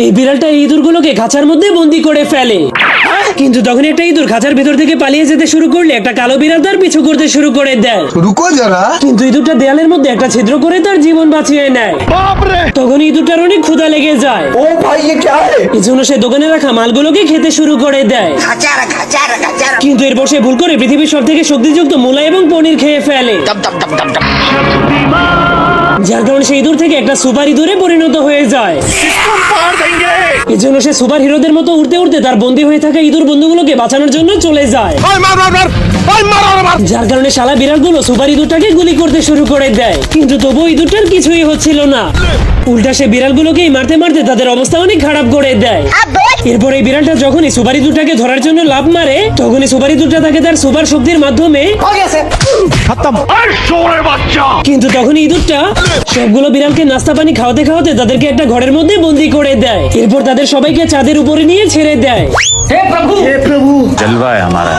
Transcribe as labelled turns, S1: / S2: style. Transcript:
S1: এই বিড়ালটা ইঁদুরগুলোকে খাঁচার মধ্যে বন্দি করে ফেলে। কিন্তু তখন একটা ইঁদুর খাঁচার ভিতর থেকে পালিয়ে যেতে শুরু করলে একটা কালো বিড়াল তার পিছু করতে শুরু করে দেয়।
S2: रुको जरा।
S1: কিন্তু ইঁদুরটা দেয়ালের মধ্যে একটা ছিদ্র করে তার জীবন বাঁচিয়ে নেয়। তখন ইঁদুরটার অনেক ক্ষুধা লেগে যায়।
S2: ओ भाई ये क्या है?
S1: এজন্য সে দোকানে রাখা মালগুলোকে খেতে শুরু করে দেয়। কিন্তু এরপর সে ভুল করে পৃথিবীর সব থেকে শক্তিযুক্ত মূলা এবং পনির খেয়ে ফেলে, যার কারণে সেই ইঁদুর থেকে একটা সুপার ইঁদুরে পরিণত হয়ে যায়। এজন্য সে সুপার হিরোদের মতো উড়তে উড়তে তার বন্দী হয়ে থাকা ইঁদুর বন্ধুগুলোকে বাঁচানোর জন্য চলে যায়। যার কারণে শালা বিড়ালগুলো সুপার ইঁদুরটাকে গুলি করতে শুরু করে দেয়। কিন্তু তবুও ইঁদুরটার কিছুই হচ্ছিল না। উল্টা সে বিড়ালগুলোকেই মারতে মারতে তাদের অবস্থা অনেক খারাপ করে দেয়। এরপর এই বিড়ালটা যখনই সুপার ইঁদুরটাকে ধরার জন্য লাফ মারে, তখনই সুপার ইঁদুরটা তাকে তার সুপার শক্তির মাধ্যমে কিন্তু তখন ইঁদুরটা সবগুলো বিড়ালকে নাস্তা পানি খাওয়াতে খাওয়াতে তাদেরকে একটা ঘরের মধ্যে বন্দি করে দেয়। এরপর তাদের সবাইকে চাঁদের উপরে নিয়ে ছেড়ে দেয়।
S3: जलवा है हमारा।